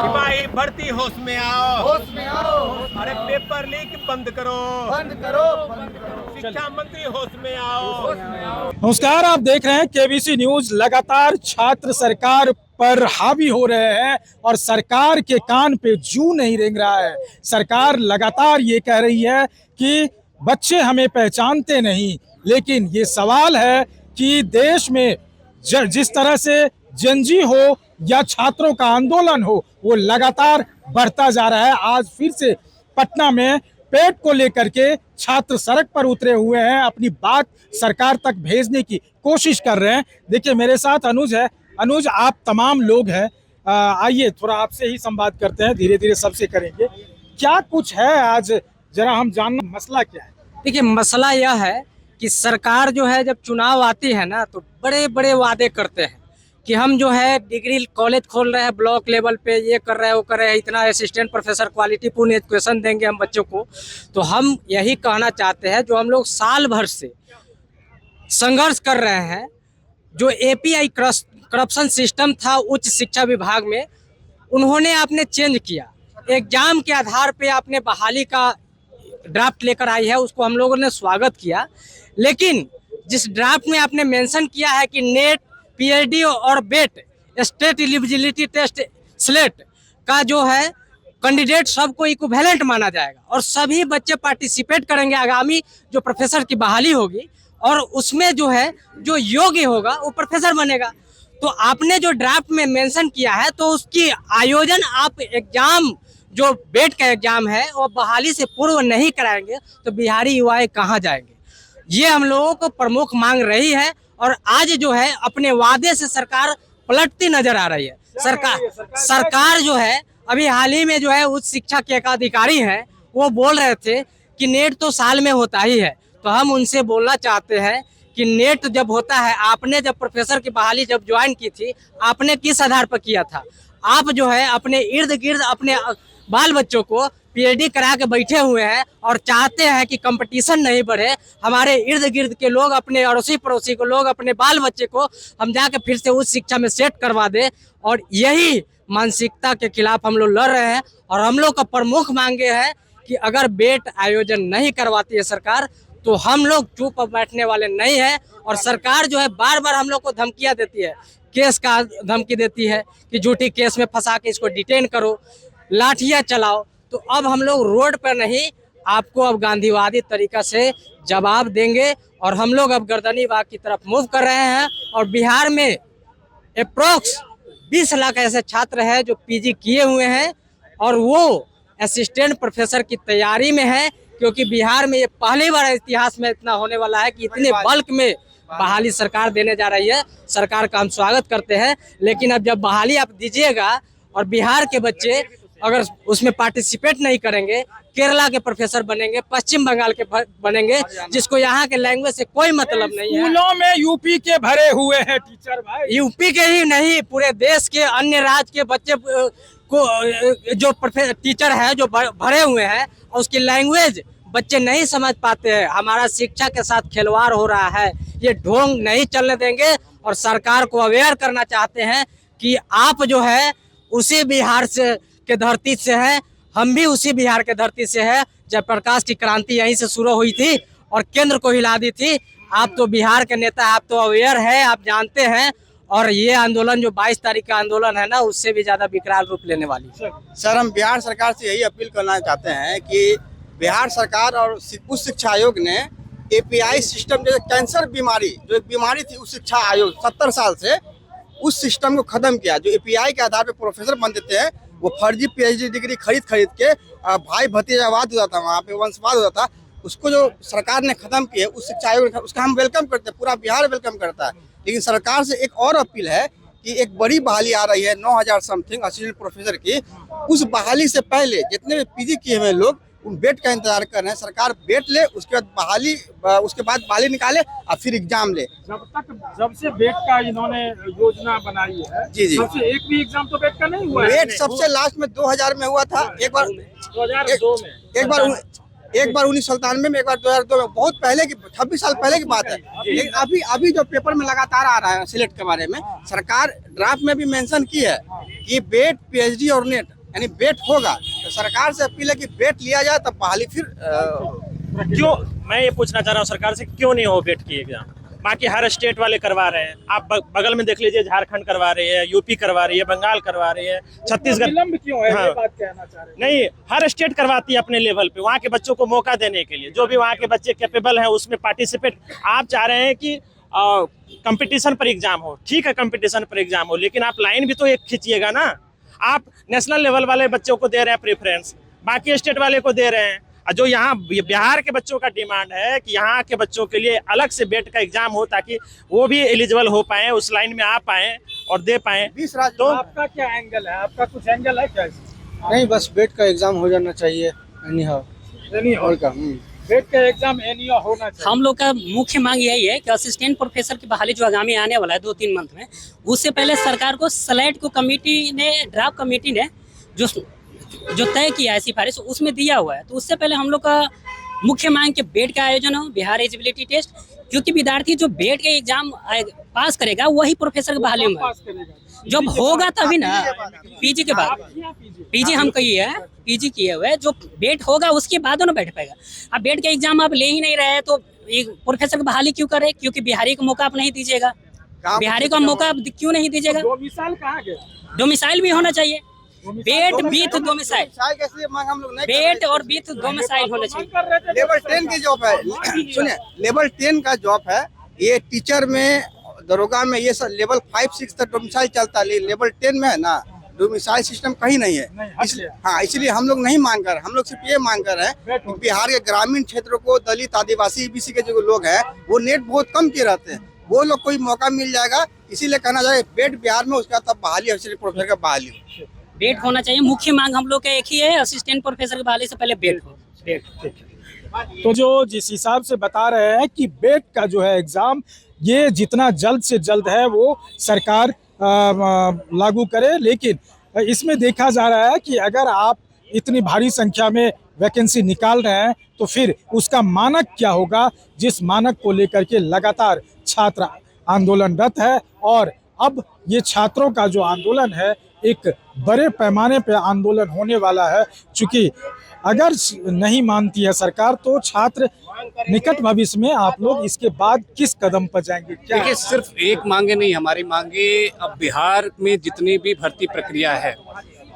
सिपाही भर्ती होश में आओ, होश में आओ। अरे पेपर लीक बंद करो, बंद करो, बंद करो। शिक्षा मंत्री होश में आओ। होश में आओ। नमस्कार, आप देख रहे हैं केबीसी न्यूज। लगातार छात्र सरकार पर हावी हो रहे हैं और सरकार के कान पे जू नहीं रेंग रहा है। सरकार लगातार ये कह रही है कि बच्चे हमें पहचानते नहीं, लेकिन ये सवाल है कि देश में जिस तरह से जनजी हो या छात्रों का आंदोलन हो, वो लगातार बढ़ता जा रहा है। आज फिर से पटना में पेट को लेकर के छात्र सड़क पर उतरे हुए हैं, अपनी बात सरकार तक भेजने की कोशिश कर रहे हैं। देखिए, मेरे साथ अनुज है। अनुज, आप तमाम लोग हैं, आइए थोड़ा आपसे ही संवाद करते हैं, धीरे धीरे सबसे करेंगे। क्या कुछ है आज, जरा हम जानना, मसला क्या है? देखिए, मसला यह है कि सरकार जो है जब चुनाव आती है ना, तो बड़े बड़े वादे करते हैं कि हम जो है डिग्री कॉलेज खोल रहे हैं ब्लॉक लेवल पे, ये कर रहे हैं, वो कर रहे हैं, इतना असिस्टेंट प्रोफेसर क्वालिटी पूर्ण एजुकेशन देंगे हम बच्चों को। तो हम यही कहना चाहते हैं, जो हम लोग साल भर से संघर्ष कर रहे हैं, जो API करप्शन सिस्टम था उच्च शिक्षा विभाग में, उन्होंने आपने चेंज किया। एग्जाम के आधार पे आपने बहाली का ड्राफ्ट लेकर आई है, उसको हम लोगों ने स्वागत किया। लेकिन जिस ड्राफ्ट में आपने मेंशन किया है कि नेट, PhD और बेट स्टेट एलिजिबिलिटी टेस्ट स्लेट का जो है कैंडिडेट सबको इक्विवेलेंट माना जाएगा और सभी बच्चे पार्टिसिपेट करेंगे। आगामी जो प्रोफेसर की बहाली होगी और उसमें जो है जो योग्य होगा वो प्रोफेसर बनेगा। तो आपने जो ड्राफ्ट में मेंशन किया है, तो उसकी आयोजन आप एग्जाम जो बेट का एग्जाम है वो बहाली से पूर्व नहीं कराएंगे तो बिहारी युवाएं कहाँ जाएंगे? ये हम लोगों को प्रमुख मांग रही है। और आज जो है अपने वादे से सरकार पलटती नजर आ रही है। सरकार जो है अभी हाल ही में जो है उच्च शिक्षा के एक अधिकारी हैं, वो बोल रहे थे कि नेट तो साल में होता ही है। तो हम उनसे बोलना चाहते हैं कि नेट जब होता है, आपने जब प्रोफेसर की बहाली जब ज्वाइन की थी, आपने किस आधार पर किया था? आप जो है अपने इर्द गिर्द अपने बाल बच्चों को PhD करा के बैठे हुए हैं और चाहते हैं कि कंपटीशन नहीं बढ़े। हमारे इर्द गिर्द के लोग, अपने अड़ोसी पड़ोसी को लोग, अपने बाल बच्चे को हम जाके फिर से उस शिक्षा में सेट करवा दे। और यही मानसिकता के खिलाफ हम लोग लड़ रहे हैं। और हम लोग का प्रमुख मांगे है कि अगर बेट आयोजन नहीं करवाती है सरकार, तो हम लोग चुप बैठने वाले नहीं है। और सरकार जो है बार बार हम लोग को धमकियाँ देती है, केस का धमकी देती है कि झूठी केस में फंसा के इसको डिटेन करो, लाठियाँ चलाओ। तो अब हम लोग रोड पर नहीं, आपको अब गांधीवादी तरीका से जवाब देंगे। और हम लोग अब गर्दनी बाग की तरफ मूव कर रहे हैं। और बिहार में अप्रोक्स 20 लाख ऐसे छात्र हैं जो PG किए हुए हैं और वो असिस्टेंट प्रोफेसर की तैयारी में है, क्योंकि बिहार में ये पहली बार इतिहास में इतना होने वाला है कि इतने बल्क में बहाली सरकार देने जा रही है। सरकार का हम स्वागत करते हैं। लेकिन अब जब बहाली आप दीजिएगा और बिहार के बच्चे अगर उसमें पार्टिसिपेट नहीं करेंगे, केरला के प्रोफेसर बनेंगे, पश्चिम बंगाल के बनेंगे, जिसको यहाँ के लैंग्वेज से कोई मतलब नहीं है। स्कूलों में यूपी के भरे हुए हैं टीचर भाई, यूपी के ही नहीं, पूरे देश के अन्य राज्य के बच्चे को जो टीचर है जो भरे हुए हैं, और उसकी लैंग्वेज बच्चे नहीं समझ पाते हैं। हमारा शिक्षा के साथ खिलवाड़ हो रहा है, ये ढोंग नहीं चलने देंगे। और सरकार को अवेयर करना चाहते हैं कि आप जो है उसी बिहार से के धरती से है, हम भी उसी बिहार के धरती से है। जयप्रकाश की क्रांति यहीं से शुरू हुई थी और केंद्र को हिला दी थी। आप तो बिहार के नेता, आप तो अवेयर है, आप जानते हैं। और ये आंदोलन जो 22 तारीख का आंदोलन है ना, उससे भी ज्यादा विकराल रूप लेने वाली। सर, हम बिहार सरकार से यही अपील करना चाहते हैं कि बिहार सरकार और उच्च शिक्षा आयोग ने API सिस्टम, जैसे कैंसर बीमारी जो एक बीमारी थी, उच्च शिक्षा आयोग 70 साल से उस सिस्टम को खत्म किया। जो API के आधार पर प्रोफेसर बन देते हैं, वो फर्जी PhD डिग्री खरीद के भाई भतीजावाद होता था, वहाँ पे वंशवाद होता था, उसको जो सरकार ने खत्म किया, उस शिक्षा आयोग ने, उसका हम वेलकम करते हैं, पूरा बिहार वेलकम करता है। लेकिन सरकार से एक और अपील है कि एक बड़ी बहाली आ रही है 9000 समथिंग असिस्टेंट प्रोफेसर की। उस बहाली से पहले जितने भी PG किए हुए लोग उन बेट का इंतजार कर रहे हैं। सरकार बेट ले, उसके बाद बहाली निकाले और फिर एग्जाम ले। जब से बेट का इन्होंने योजना बनाई है, जी जी, सबसे एक भी एग्जाम तो बेट का नहीं हुआ है। बेट सबसे लास्ट में 2000 में हुआ था, एक बार 2002 में, एक बार 1997 में, एक बार 2002 में, बहुत पहले की, 26 साल पहले की बात है। लेकिन अभी जो पेपर में लगातार आ रहा है सिलेट के बारे में, सरकार ड्राफ्ट में भी मेंशन की है कि बेट, पीएचडी और नेट यानी बेट होगा। तो सरकार से अपील है कि बेट लिया जाए, तब बहाली फिर क्यों, मैं ये पूछना चाह रहा हूँ सरकार से, क्यों नहीं हो बेट की एग्जाम? बाकी हर स्टेट वाले करवा रहे हैं, आप बगल में देख लीजिए, झारखंड करवा रही है, यूपी करवा रही है, बंगाल करवा रही है, छत्तीसगढ़। विलंब क्यों है, हाँ। ये बात कहना चाह रहे हैं। नहीं, हर स्टेट करवाती है अपने लेवल पे, वहाँ के बच्चों को मौका देने के लिए, जो भी वहाँ के बच्चे कैपेबल हैं उसमें पार्टिसिपेट। आप चाह रहे हैं कि कंपटीशन पर एग्जाम हो, ठीक है, कंपटीशन पर एग्जाम हो, लेकिन आप लाइन भी तो एक खींचिएगा ना। आप नेशनल लेवल वाले बच्चों को दे रहे हैं प्रेफरेंस, बाकी स्टेट वाले को दे रहे हैं। और जो यहाँ बिहार के बच्चों का डिमांड है कि यहाँ के बच्चों के लिए अलग से बेट का एग्जाम हो, ताकि वो भी एलिजिबल हो पाए, उस लाइन में आ पाए और दे पाए। 20 राज्य तो आपका क्या एंगल है, आपका कुछ एंगल है क्या इसमें? नहीं, बस बेट का एग्जाम हो जाना चाहिए। और क्या बेट का एग्जाम एनिया होना चाहिए। हम लोग का मुख्य मांग यही है कि असिस्टेंट प्रोफेसर की बहाली जो आगामी आने वाला है 2-3 मंथ में, उससे पहले सरकार को स्लेट को ड्राफ्ट कमेटी ने जो तय किया है सिफारिश, उसमें दिया हुआ है। तो उससे पहले हम लोग का मुख्य मांग के बेट का आयोजन हो, बिहार एलिजिबिलिटी टेस्ट, क्योंकि विद्यार्थी जो बेट के एग्जाम पास करेगा वही प्रोफेसर की बहाली में जब होगा तभी ना। पीजी के बाद, पीजी हम कही है, पीजी किए हुए, जो बेट होगा उसके बाद ना बैठ पाएगा। अब बेट के एग्जाम आप ले ही नहीं रहे तो प्रोफेसर की बहाली क्यों करे? क्योंकि बिहारी को मौका आप नहीं दीजिएगा, बिहारी को मौका आप क्यों नहीं दीजिएगा? डोमिसाइल कहाँ गए? डोमिसाइल भी होना चाहिए, बेट विथ डोमिसाइल, कैसे मांग हम लोग नहीं बेट और विथ डोमिसाइल होना चाहिए। लेवल 10 की जॉब है, सुनिए, लेवल 10 का जॉब है ये। टीचर में, दरोगा में ये सब लेवल 5-6 तक डोमिसाइल चलता है, लेवल 10 में है ना डोमिसाइल सिस्टम कहीं नहीं है। इसलिए हम लोग नहीं मांग कर, हम लोग सिर्फ ये मांग कर रहे हैं कि बिहार के ग्रामीण क्षेत्रों को, दलित, आदिवासी, बीसी के जो लोग हैं वो नेट बहुत कम किए रहते हैं, वो लोग कोई मौका मिल जाएगा। इसीलिए कहना चाहिए बेट बिहार में, उसका तब बहाली, असिस्टेंट प्रोफेसर का बहाली हो। बेट होना चाहिए, मुख्य मांग हम लोग का एक ही है, असिस्टेंट प्रोफेसर की बहाली से पहले बेट हो। तो जो जिस हिसाब से बता रहे हैं कि बेट का जो है एग्जाम, ये जितना जल्द से जल्द है वो सरकार लागू करे। लेकिन इसमें देखा जा रहा है कि अगर आप इतनी भारी संख्या में वैकेंसी निकाल रहे हैं तो फिर उसका मानक क्या होगा, जिस मानक को लेकर के लगातार छात्र आंदोलनरत है। और अब ये छात्रों का जो आंदोलन है एक बड़े पैमाने पर आंदोलन होने वाला है, चूंकि अगर नहीं मानती है सरकार तो छात्र निकट भविष्य में आप लोग इसके बाद किस कदम पर जाएंगे? क्या देखिए, सिर्फ एक मांगे नहीं, हमारी मांगे अब बिहार में जितनी भी भर्ती प्रक्रिया है,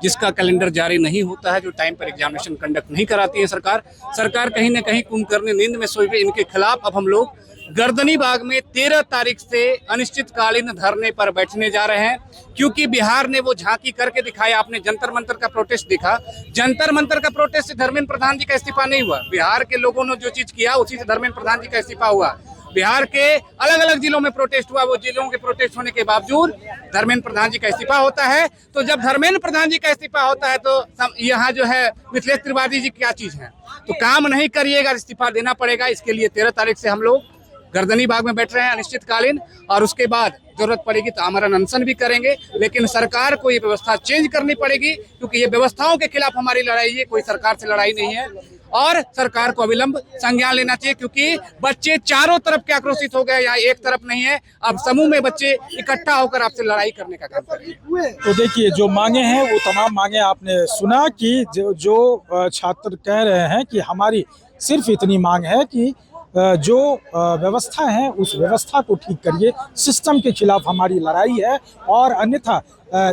जिसका कैलेंडर जारी नहीं होता है, जो टाइम पर एग्जामिनेशन कंडक्ट नहीं कराती है सरकार कहीं ना कहीं कुंभकर्ण नींद में सोई हुई। इनके खिलाफ अब हम लोग गर्दनी बाग में 13 तारीख से अनिश्चितकालीन धरने पर बैठने जा रहे हैं, क्योंकि बिहार ने वो झांकी करके दिखाया। आपने जंतर मंतर का प्रोटेस्ट देखा, जंतर मंतर का प्रोटेस्ट से धर्मेंद्र प्रधान जी का इस्तीफा नहीं हुआ। बिहार के लोगों ने जो चीज किया उसी से धर्मेंद्र प्रधान जी का इस्तीफा हुआ। बिहार के अलग अलग जिलों में प्रोटेस्ट हुआ, वो जिलों के प्रोटेस्ट होने के बावजूद धर्मेंद्र प्रधान जी का इस्तीफा होता है। तो जब धर्मेंद्र प्रधान जी का इस्तीफा होता है तो यहाँ जो है मिथिलेश त्रिपाठी जी क्या चीज है? तो काम नहीं करिएगा, इस्तीफा देना पड़ेगा। इसके लिए 13 तारीख से हम लोग गर्दनी बाग में बैठ रहे हैं अनिश्चितकालीन, और उसके बाद जरूरत पड़ेगी तो आमरण अनशन भी करेंगे। लेकिन सरकार को ये व्यवस्था चेंज करनी पड़ेगी, क्योंकि ये व्यवस्थाओं के खिलाफ हमारी लड़ाई है, कोई सरकार से लड़ाई नहीं है। और सरकार को अविलंब संज्ञान लेना चाहिए, क्योंकि बच्चे चारों तरफ के आक्रोशित हो गए, यहाँ एक तरफ नहीं है। अब समूह में बच्चे इकट्ठा होकर आपसे लड़ाई करने का काम करेंगे। तो देखिए, जो मांगे हैं वो तमाम मांगे आपने सुना कि जो छात्र कह रहे हैं कि हमारी सिर्फ इतनी मांग है कि जो व्यवस्था है उस व्यवस्था को ठीक करिए, सिस्टम के खिलाफ हमारी लड़ाई है। और अन्यथा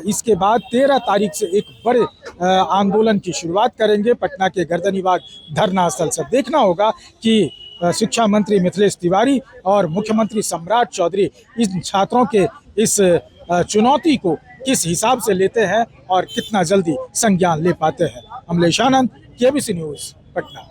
इसके बाद 13 तारीख से एक बड़े आंदोलन की शुरुआत करेंगे पटना के गर्दनी बाग धरना स्थल से। देखना होगा कि शिक्षा मंत्री मिथिलेश तिवारी और मुख्यमंत्री सम्राट चौधरी इन छात्रों के इस चुनौती को किस हिसाब से लेते हैं और कितना जल्दी संज्ञान ले पाते हैं। अमलेश आनंद, केबीसी न्यूज़, पटना।